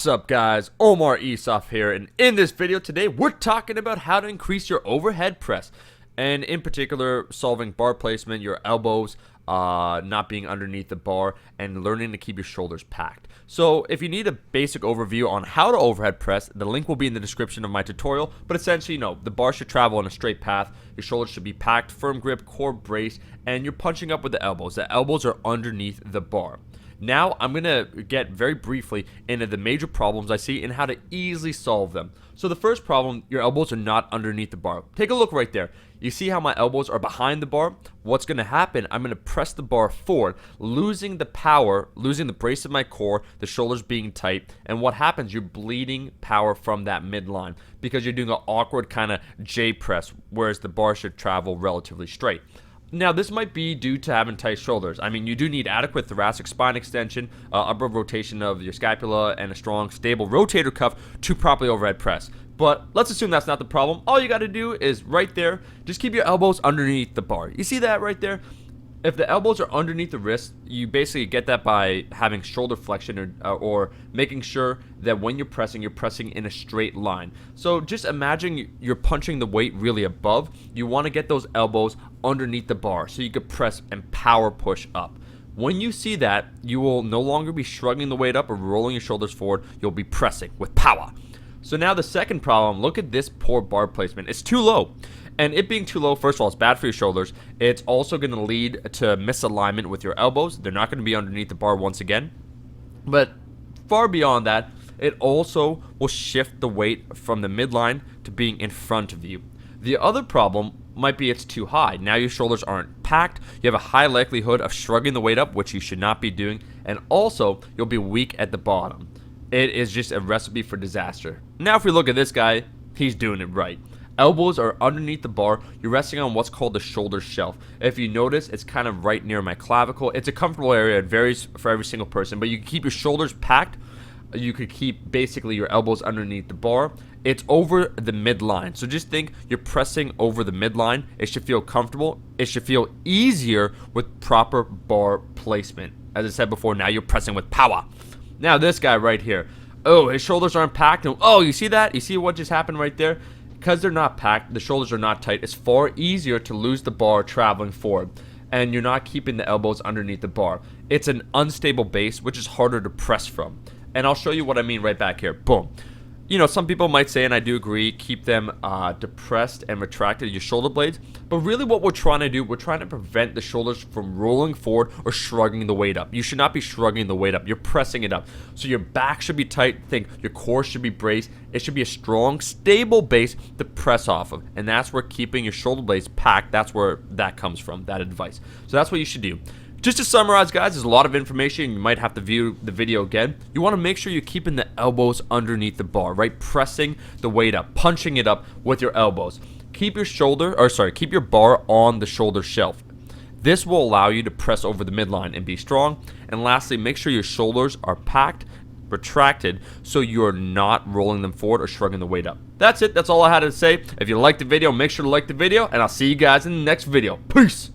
What's up guys, Omar Esaf here, and in this video today we're talking about how to increase your overhead press, and in particular solving bar placement, your elbows not being underneath the bar, and learning to keep your shoulders packed. So if you need a basic overview on how to overhead press, the link will be in the description of my tutorial. But essentially, the bar should travel in a straight path, your shoulders should be packed, firm grip, core brace, and you're punching up with the elbows. The elbows are underneath the bar. Now, I'm going to get very briefly into the major problems I see and how to easily solve them. So the first problem, your elbows are not underneath the bar. Take a look right there. You see how my elbows are behind the bar? What's going to happen, I'm going to press the bar forward, losing the power, losing the brace of my core, the shoulders being tight, and what happens, you're bleeding power from that midline because you're doing an awkward kind of J press, whereas the bar should travel relatively straight. Now, this might be due to having tight shoulders. I mean, you do need adequate thoracic spine extension, upper rotation of your scapula, and a strong, stable rotator cuff to properly overhead press. But let's assume that's not the problem. All you got to do is right there, just keep your elbows underneath the bar. You see that right there? If the elbows are underneath the wrist, you basically get that by having shoulder flexion or making sure that when you're pressing in a straight line. So just imagine you're punching the weight really above. You want to get those elbows underneath the bar so you could press and power push up. When you see that, you will no longer be shrugging the weight up or rolling your shoulders forward. You'll be pressing with power. So now the second problem, look at this poor bar placement. It's too low. And it being too low, first of all, it's bad for your shoulders. It's also going to lead to misalignment with your elbows. They're not going to be underneath the bar once again. But far beyond that, it also will shift the weight from the midline to being in front of you. The other problem might be it's too high. Now your shoulders aren't packed. You have a high likelihood of shrugging the weight up, which you should not be doing. And also, you'll be weak at the bottom. It is just a recipe for disaster. Now if we look at this guy, he's doing it right. Elbows are underneath the bar. You're resting on what's called the shoulder shelf. If you notice, it's kind of right near my clavicle. It's a comfortable area. It varies for every single person, but you can keep your shoulders packed. You could keep basically your elbows underneath the bar. It's over the midline. So just think you're pressing over the midline. It should feel comfortable. It should feel easier with proper bar placement. As I said before, now you're pressing with power. Now this guy right here. Oh, his shoulders aren't packed. Oh, you see that? You see what just happened right there? Because they're not packed, the shoulders are not tight, it's far easier to lose the bar traveling forward. And you're not keeping the elbows underneath the bar. It's an unstable base, which is harder to press from. And I'll show you what I mean right back here. Boom. Some people might say, and I do agree, keep them depressed and retracted, your shoulder blades. But really what we're trying to do, we're trying to prevent the shoulders from rolling forward or shrugging the weight up. You should not be shrugging the weight up. You're pressing it up. So your back should be tight. Think your core should be braced. It should be a strong, stable base to press off of. And that's where keeping your shoulder blades packed, that's where that comes from, that advice. So that's what you should do. Just to summarize, guys, there's a lot of information. You might have to view the video again. You want to make sure you're keeping the elbows underneath the bar, right? Pressing the weight up, punching it up with your elbows. Keep your bar on the shoulder shelf. This will allow you to press over the midline and be strong. And lastly, make sure your shoulders are packed, retracted, so you're not rolling them forward or shrugging the weight up. That's it. That's all I had to say. If you liked the video, make sure to like the video, and I'll see you guys in the next video. Peace!